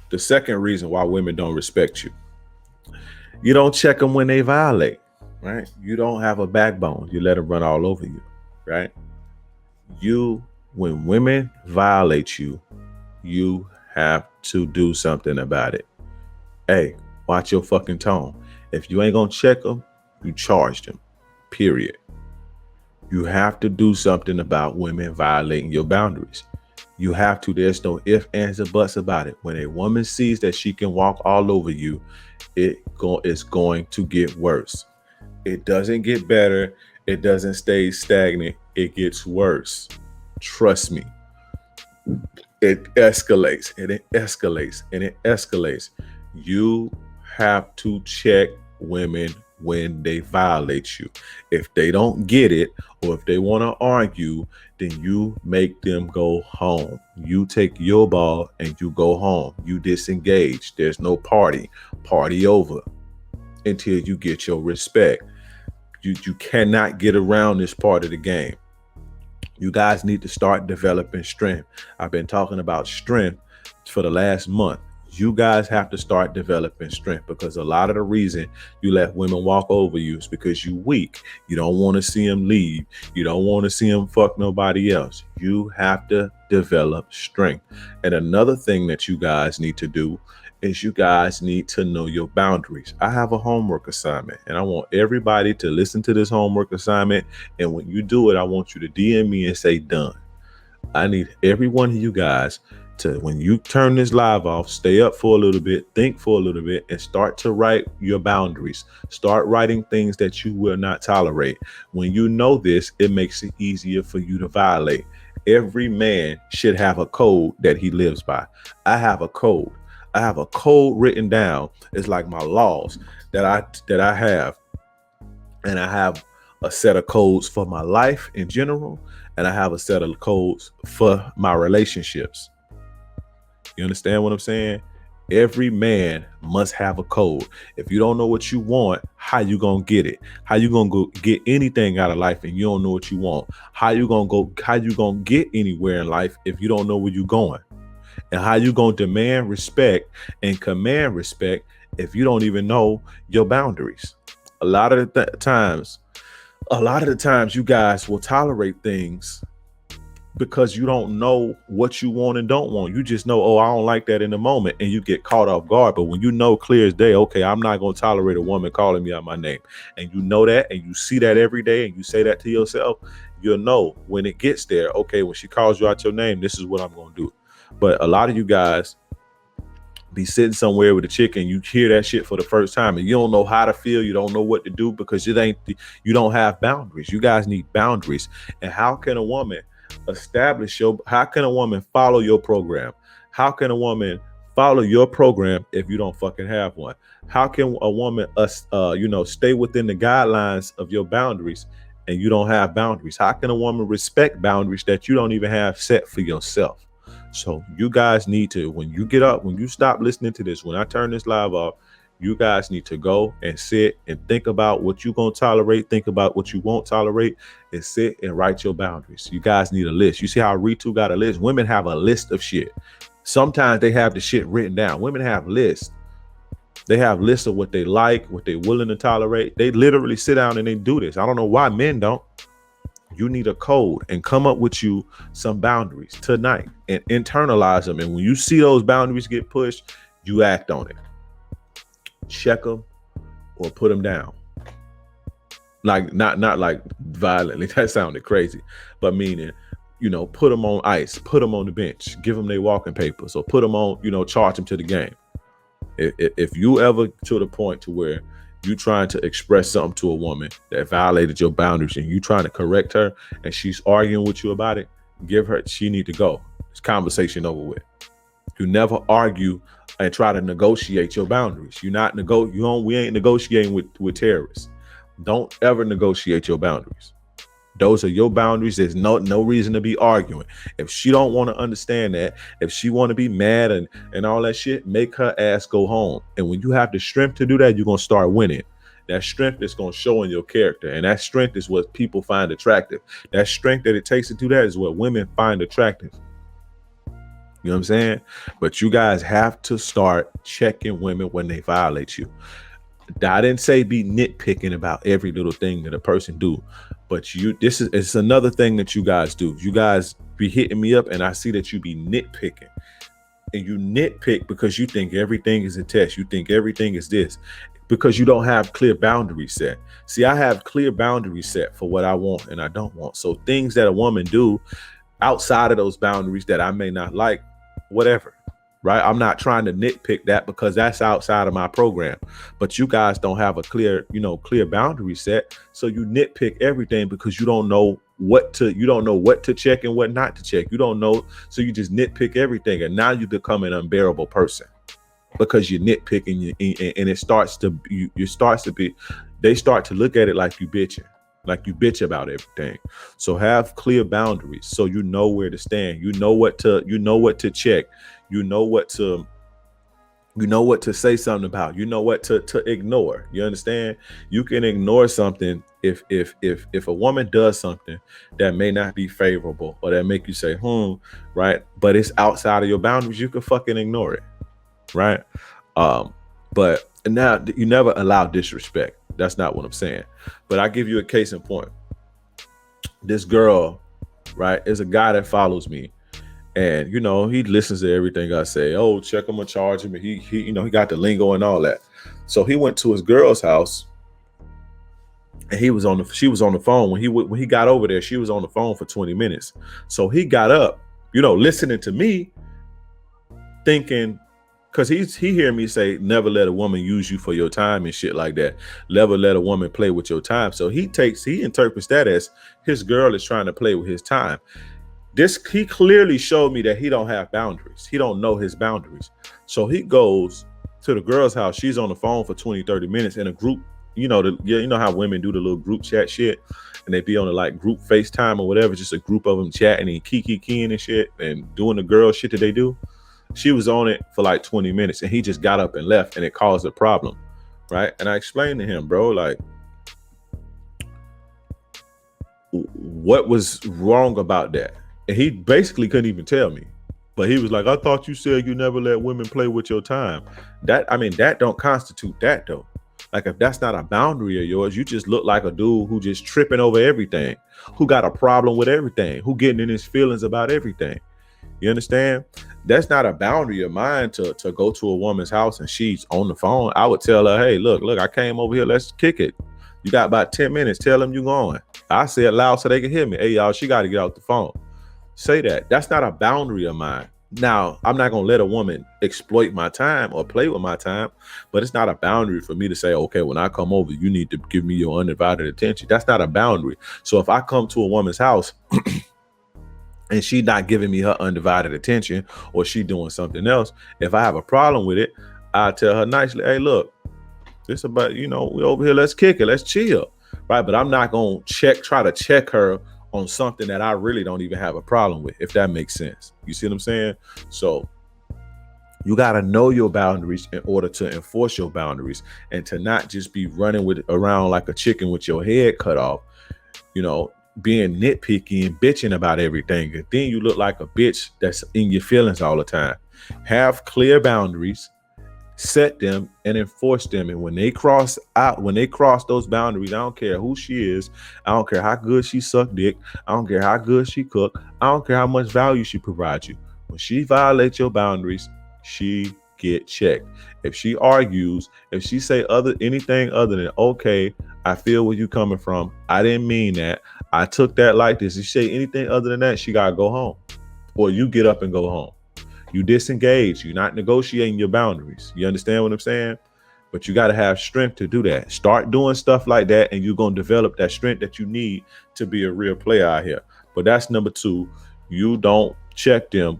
The second reason why women don't respect you, you don't check them when they violate, right? You don't have a backbone. You let them run all over you, right? You, when women violate you, you have to do something about it. Hey, watch your fucking tone. If you ain't gonna check them, you charge them. Period. You have to do something about women violating your boundaries. You have to. There's no ifs, ands, or buts about it. When a woman sees that she can walk all over you, it's going to get worse. It doesn't get better. It doesn't stay stagnant. It gets worse. Trust me. It escalates and it escalates and it escalates. You have to check women when they violate you. If they don't get it or if they want to argue, then you make them go home. You take your ball and you go home. You disengage. There's no party. Party over until you get your respect. You cannot get around this part of the game. You guys need to start developing strength. I've been talking about strength for the last month. You guys have to start developing strength because a lot of the reason you let women walk over you is because you weak. You don't want to see them leave. You don't want to see them fuck nobody else. You have to develop strength. And another thing that you guys need to do is you guys need to know your boundaries. I have a homework assignment and I want everybody to listen to this homework assignment. And when you do it, I want you to DM me and say done. I need every one of you guys to, when you turn this live off, stay up for a little bit, think for a little bit, and start to write your boundaries. Start writing things that you will not tolerate. When you know this, it makes it easier for you to violate. Every man should have a code that he lives by. I have a code. I have a code written down. It's like my laws that I have. And I have a set of codes for my life in general, and I have a set of codes for my relationships. You understand what I'm saying? Every man must have a code. If you don't know what you want, how you gonna get it? How you gonna go get anything out of life and you don't know what you want? How you gonna get anywhere in life if you don't know where you're going? And how you gonna demand respect and command respect if you don't even know your boundaries? A lot of the times you guys will tolerate things because you don't know what you want and don't want. You just know, oh, I don't like that in the moment, and you get caught off guard. But when you know clear as day, okay, I'm not going to tolerate a woman calling me out my name, and you know that, and you see that every day, and you say that to yourself, you'll know when it gets there, okay, when she calls you out your name, this is what I'm going to do. But a lot of you guys be sitting somewhere with a chick and you hear that shit for the first time and you don't know how to feel, you don't know what to do because you don't have boundaries. You guys need boundaries. And how can a woman how can a woman follow your program? How can a woman follow your program if you don't fucking have one? How can a woman stay within the guidelines of your boundaries and you don't have boundaries? How can a woman respect boundaries that you don't even have set for yourself? So you guys need to, when you get up, when you stop listening to this, when I turn this live off, you guys need to go and sit and think about what you're going to tolerate, think about what you won't tolerate, and sit and write your boundaries. You guys need a list. You see how Ritu got a list? Women have a list of shit. Sometimes they have the shit written down. Women have lists. They have lists of what they like, what they're willing to tolerate. They literally sit down and they do this. I don't know why men don't. You need a code and come up with you some boundaries tonight and internalize them. And when you see those boundaries get pushed, you act on it. Check them or put them down. Like not like violently. That sounded crazy, but meaning, put them on ice, put them on the bench, give them their walking papers, or put them on, charge them to the game. If you ever to the point to where you trying to express something to a woman that violated your boundaries and you trying to correct her and she's arguing with you about it, she need to go. It's conversation over with. You never argue and try to negotiate your boundaries. We ain't negotiating with terrorists. Don't ever negotiate your boundaries. Those are your boundaries. There's no reason to be arguing. If she don't want to understand that, if she want to be mad and all that shit, make her ass go home. And when you have the strength to do that, you're going to start winning. That strength is going to show in your character. And that strength is what people find attractive. That strength that it takes to do that is what women find attractive. You You know what I'm saying? But you guys have to start checking women when they violate you. I didn't say be nitpicking about every little thing that a person do, but it's another thing that you guys do. You guys be hitting me up and I see that you be nitpicking. And you nitpick because you think everything is a test. You think everything is this because you don't have clear boundaries set. See, I have clear boundaries set for what I want and I don't want. So things that a woman do outside of those boundaries that I may not like, whatever, right? I'm not trying to nitpick that because that's outside of my program. But you guys don't have a clear boundary set. So you nitpick everything because you don't know what to check and what not to check. You don't know. So you just nitpick everything. And now you become an unbearable person because you're nitpicking and they start to look at it like you bitching. Like you bitch about everything. So have clear boundaries so you know where to stand. You know what to check. You know what to say something about. You know what to ignore. You understand? You can ignore something if a woman does something that may not be favorable or that make you say, right? But it's outside of your boundaries, you can fucking ignore it. Right? But now you never allow disrespect. That's not what I'm saying. But I give you a case in point. This girl, right, is a guy that follows me. And, he listens to everything I say. Oh, check him or charge him. And he got the lingo and all that. So he went to his girl's house and she was on the phone. When he got over there, she was on the phone for 20 minutes. So he got up, listening to me, thinking, because he hear me say, never let a woman use you for your time and shit like that. Never let a woman play with your time. So he interprets that as his girl is trying to play with his time. He clearly showed me that he don't have boundaries. He don't know his boundaries. So he goes to the girl's house. She's on the phone for 20, 30 minutes in a group. You know how women do the little group chat shit and they be on the like group FaceTime or whatever, just a group of them chatting and keying and shit and doing the girl shit that they do. She was on it for like 20 minutes and he just got up and left and it caused a problem, right? And I explained to him, bro, like, what was wrong about that? And he basically couldn't even tell me. But he was like, I thought you said you never let women play with your time. That don't constitute that though. Like if that's not a boundary of yours, you just look like a dude who just tripping over everything, who got a problem with everything, who getting in his feelings about everything. You understand? That's not a boundary of mine to go to a woman's house and she's on the phone. I would tell her, hey, look, I came over here. Let's kick it. You got about 10 minutes. Tell them you going. I say it loud so they can hear me. Hey, y'all, she got to get off the phone. Say that. That's not a boundary of mine. Now, I'm not going to let a woman exploit my time or play with my time, but it's not a boundary for me to say, okay, when I come over, you need to give me your undivided attention. That's not a boundary. So if I come to a woman's house and she not giving me her undivided attention or she doing something else, if I have a problem with it, I tell her nicely, hey, look, this about, we over here, let's kick it, let's chill, right? But I'm not going to try to check her on something that I really don't even have a problem with, if that makes sense. You see what I'm saying? So you got to know your boundaries in order to enforce your boundaries and to not just be running around like a chicken with your head cut off, being nitpicky and bitching about everything. And then you look like a bitch that's in your feelings all the time. Have clear boundaries, set them and enforce them. And when they cross those boundaries, I don't care who she is. I don't care how good she suck dick. I don't care how good she cook. I don't care how much value she provides you. When she violates your boundaries, she get checked. If she argues, if she say anything other than, okay, I feel where you coming from, I didn't mean that, I took that like this, if she say anything other than that, she gotta go home. Or you get up and go home. You disengage. You're not negotiating your boundaries. You understand what I'm saying? But you got to have strength to do that. Start doing stuff like that, and you're going to develop that strength that you need to be a real player out here. But that's number 2. You don't check them